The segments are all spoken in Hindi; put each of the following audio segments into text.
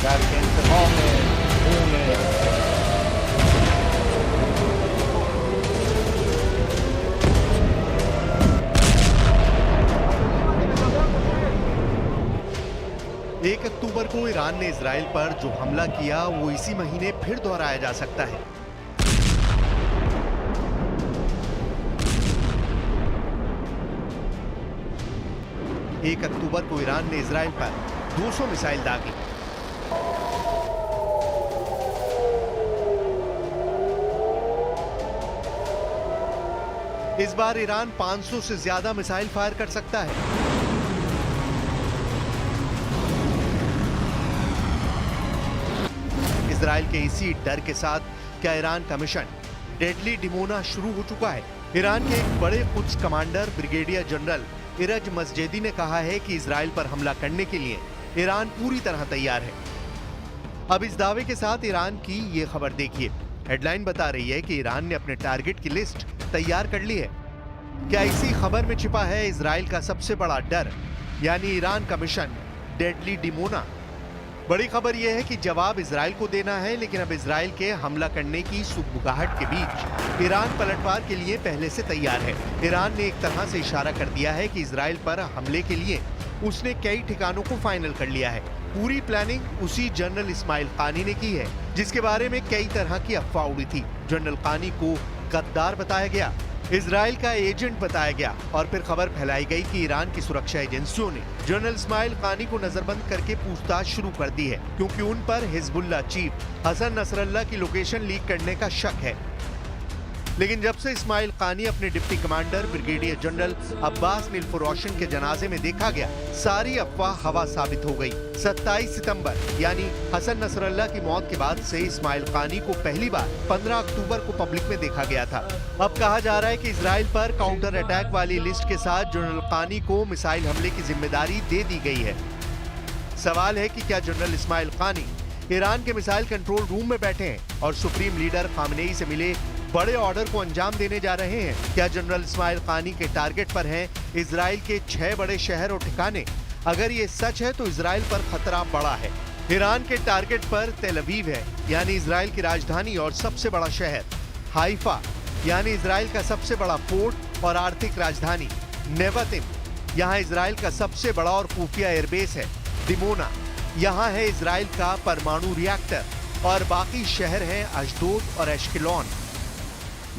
Verkligen ohne एक अक्टूबर को ईरान ने इजराइल पर जो हमला किया वो इसी महीने फिर दोहराया जा सकता है। एक अक्टूबर को ईरान ने इजराइल पर 200 मिसाइल दागी। इस बार ईरान 500 से ज्यादा मिसाइल फायर कर सकता है। इजराइल के इसी डर के साथ क्या ईरान का मिशन डेडली डिमोना शुरू हो चुका है? ईरान के एक बड़े कुड्स कमांडर ब्रिगेडियर जनरल इरज मसजेदी ने कहा है कि इजराइल पर हमला करने के लिए ईरान पूरी तरह तैयार है। अब इस दावे के साथ ईरान की ये खबर देखिए। हेडलाइन बता रही है कि ईरान ने अपने टारगेट की लिस्ट तैयार कर ली है। क्या इसी खबर में छिपा है इजराइल का सबसे बड़ा डर, यानी ईरान का मिशन डेडली डिमोना? बड़ी खबर यह है कि जवाब इजराइल को देना है, लेकिन अब इजराइल के हमला करने की सुगबुगाहट के बीच ईरान पलटवार के लिए पहले से तैयार है। ईरान ने एक तरह से इशारा कर दिया है कि इजराइल पर हमले के लिए उसने कई ठिकानों को फाइनल कर लिया है। पूरी प्लानिंग उसी जनरल इस्माइल कानी ने की है, जिसके बारे में कई तरह की अफवाह उड़ी थी। जनरल कानी को गद्दार बताया गया, इजराइल का एजेंट बताया गया और फिर खबर फैलाई गई कि ईरान की सुरक्षा एजेंसियों ने जनरल इस्माइल कानी को नजरबंद करके पूछताछ शुरू कर दी है, क्योंकि उन पर हिजबुल्लाह चीफ हसन नसरल्लाह की लोकेशन लीक करने का शक है। लेकिन जब से इस्माइल कानी अपने deputy commander brigadier general Abbas Nilforoushan के जनाजे में देखा गया, सारी अफवाह हवा साबित हो गई। 27 सितंबर यानी हसन नसरल्लाह की मौत के बाद से इस्माइल कानी को पहली बार 15 अक्टूबर को पब्लिक में देखा गया था। अब कहा जा रहा है कि इजराइल पर काउंटर अटैक वाली लिस्ट के साथ जनरल कानी को मिसाइल हमले की जिम्मेदारी दे दी गई है। सवाल है कि क्या जनरल इस्माइल कानी ईरान के मिसाइल कंट्रोल रूम में बैठे हैं और सुप्रीम लीडर खामनेई से मिले बड़े ऑर्डर को अंजाम देने जा रहे हैं? क्या जनरल इस्माइल कानी के टारगेट पर हैं इजराइल के 6 बड़े शहर और ठिकाने? अगर ये सच है तो इजराइल पर खतरा बड़ा है। ईरान के टारगेट पर तेल अवीव है, यानी इजराइल की राजधानी और सबसे बड़ा शहर, हाइफा यानी इजराइल का सबसे बड़ा पोर्ट और आर्थिक राजधानी, नेवतिम यहाँ इजराइल का सबसे बड़ा और खुफिया एयरबेस है, दिमोना यहाँ है इजराइल का परमाणु रिएक्टर, और बाकी शहर हैं अशदोद और एश्केलॉन।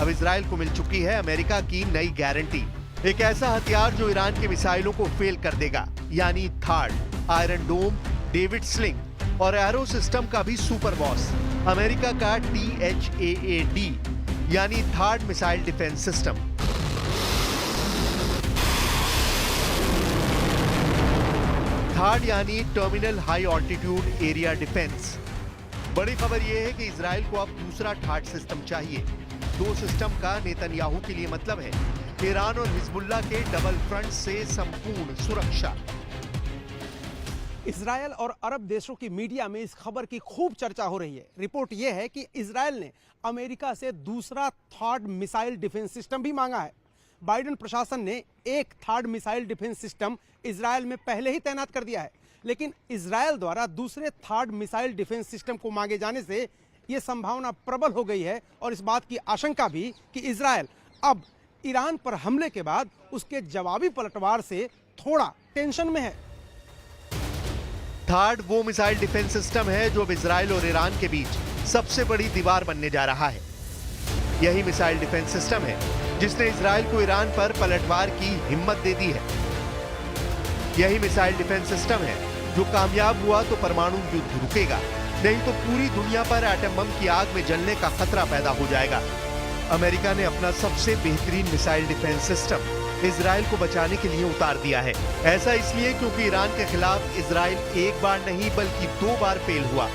अब इजराइल को मिल चुकी है अमेरिका की नई गारंटी, एक ऐसा हथियार जो ईरान के मिसाइलों को फेल कर देगा, यानी THAAD, Iron Dome, David Sling और एरो सिस्टम का भी सुपर बॉस, अमेरिका का THAAD यानी THAAD missile defence system. THAAD यानी terminal high altitude area defence. बड़ी खबर यह है कि इजराइल को अब दूसरा थर्ड सिस्टम चाहिए। 2 सिस्टम का नेतन्याहू के लिए मतलब है ईरान और हिजबुल्लाह के डबल फ्रंट से संपूर्ण सुरक्षा। इजराइल और अरब देशों की मीडिया में इस खबर की खूब चर्चा हो रही है। रिपोर्ट यह है कि इजराइल ने अमेरिका से दूसरा थर्ड मिसाइल डिफेंस सिस्टम भी मांगा है। बाइडेन प्रशासन ने एक third missile defence system Israel में पहले ही तैनात कर दिया है, लेकिन इजराइल द्वारा दूसरे थर्ड मिसाइल डिफेंस सिस्टम को मांगे जाने से यह संभावना प्रबल हो गई है और इस बात की आशंका भी कि इजराइल अब ईरान पर हमले के बाद उसके जवाबी पलटवार से थोड़ा टेंशन में है। थर्ड वो मिसाइल डिफेंस सिस्टम है जो अब इजराइल और ईरान के बीच सबसे बड़ी दीवार बनने जा रहा है। यही मिसाइल डिफेंस सिस्टम है जिसने इजराइल को ईरान पर पलटवार की हिम्मत दे दी है। यही मिसाइल डिफेंस सिस्टम है जो कामयाब हुआ तो परमाणु युद्ध रुकेगा, नहीं तो पूरी दुनिया पर एटम बम की आग में जलने का खतरा पैदा हो जाएगा। अमेरिका ने अपना सबसे बेहतरीन मिसाइल डिफेंस सिस्टम इजराइल को बचाने के लिए उतार दिया है। ऐसा इसलिए क्योंकि ईरान के खिलाफ इजराइल एक बार नहीं बल्कि 2 बार फेल हुआ।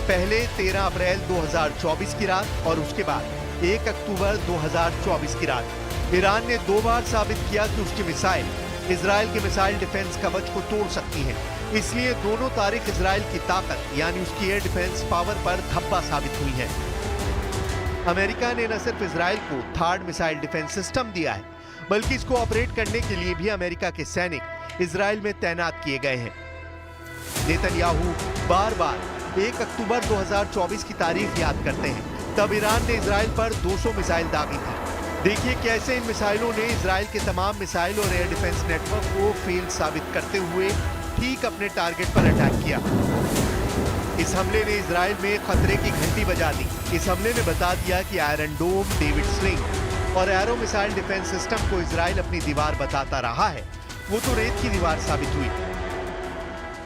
पहले 13 अप्रैल 2024 की रात और उसके बाद 1 अक्टूबर 2024 की रात। ईरान ने 2 बार साबित किया कि उसकी मिसाइल इजराइल के मिसाइल डिफेंस कवच को तोड़ सकती है। इसलिए दोनों तारीख इजराइल की ताकत यानी उसकी एयर डिफेंस पावर पर धब्बा साबित हुई है। अमेरिका ने न सिर्फ इजराइल को थर्ड मिसाइल डिफेंस सिस्टम दिया है, बल्कि इसको ऑपरेट करने के लिए भी अमेरिका के सैनिक इजराइल में तैनात किए गए हैं। नेतन्याहू बार बार 1 अक्टूबर 2024 की तारीख याद करते हैं, तब ईरान ने इजराइल पर 200 मिसाइल दागी थी। देखिए कैसे इन मिसाइलों ने इजराइल के तमाम मिसाइल और एयर डिफेंस नेटवर्क को फेल साबित करते हुए ठीक अपने टारगेट पर अटैक किया। इस हमले ने इजराइल में खतरे की घंटी बजा दी। इस हमले ने बता दिया कि आयरन डोम, डेविड स्लिंग और एरो मिसाइल डिफेंस सिस्टम को इजराइल अपनी दीवार बताता रहा है, वो तो रेत की दीवार साबित हुई।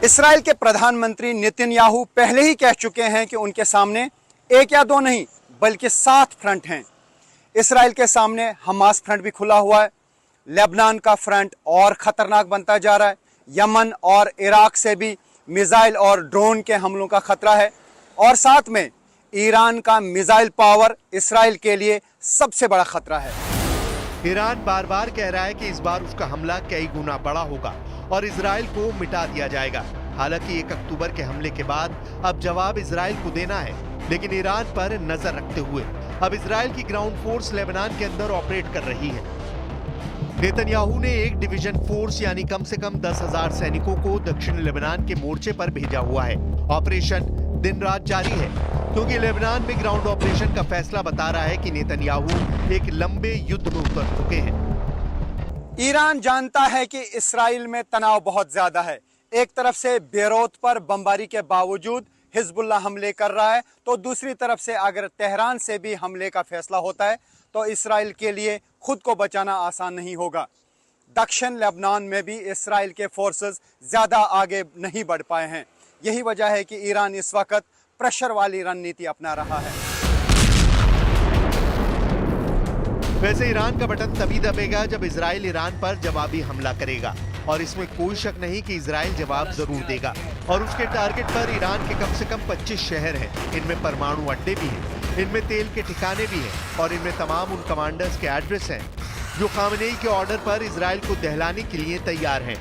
इस्राएल के प्रधानमंत्री नेतन्याहू पहले ही कह चुके हैं कि उनके सामने 1 या 2 नहीं बल्कि 7 फ्रंट हैं। इस्राएल के सामने हमास फ्रंट भी खुला हुआ है, लेबनान का फ्रंट और खतरनाक बनता जा रहा है, यमन और इराक से भी मिसाइल और ड्रोन के हमलों का खतरा है, और साथ में ईरान का मिसाइल पावर इस्राएल के लिए सबसे बड़ा खतरा है। ईरान बार बार कह रहा है कि इस बार उसका हमला कई गुना बड़ा होगा और इजराइल को मिटा दिया जाएगा। हालांकि 1 अक्टूबर के हमले के बाद अब जवाब इजराइल को देना है, लेकिन ईरान पर नजर रखते हुए अब इजराइल की ग्राउंड फोर्स लेबनान के अंदर ऑपरेट कर रही है। नेतन्याहू ने एक डिवीजन फोर्स यानी कम से कम 10,000 सैनिकों को दक्षिण लेबनान के मोर्चे पर भेजा हुआ है। ऑपरेशन दिन रात जारी है, क्योंकि लेबनान में ग्राउंड ऑपरेशन का फैसला बता रहा है कि नेतन्याहू एक लंबे युद्ध में उतर चुके हैं। ईरान जानता है कि इस्राइल में तनाव बहुत ज्यादा है। एक तरफ से बेरूत पर बमबारी के बावजूद हिजबुल्लाह हमले कर रहा है, तो दूसरी तरफ से अगर तेहरान से भी हमले का फैसला होता है तो इस्राइल के लिए खुद को बचाना आसान नहीं होगा। दक्षिण लेबनान में भी इस्राइल के फोर्सेस ज्यादा आगे नहीं बढ़ पाए हैं। यही वजह है कि ईरान इस वक्त प्रेशर वाली रणनीति अपना रहा है। वैसे ईरान का बटन तभी दबेगा जब इजराइल ईरान पर जवाबी हमला करेगा, और इसमें कोई शक नहीं कि इजराइल जवाब जरूर देगा। और उसके टारगेट पर ईरान के कम से कम 25 शहर हैं। इनमें परमाणु अड्डे भी हैं, इनमें तेल के ठिकाने भी हैं, और इनमें तमाम उन कमांडर्स के एड्रेस हैं जो खामनेई के ऑर्डर पर इजराइल को दहलाने के लिए तैयार हैं।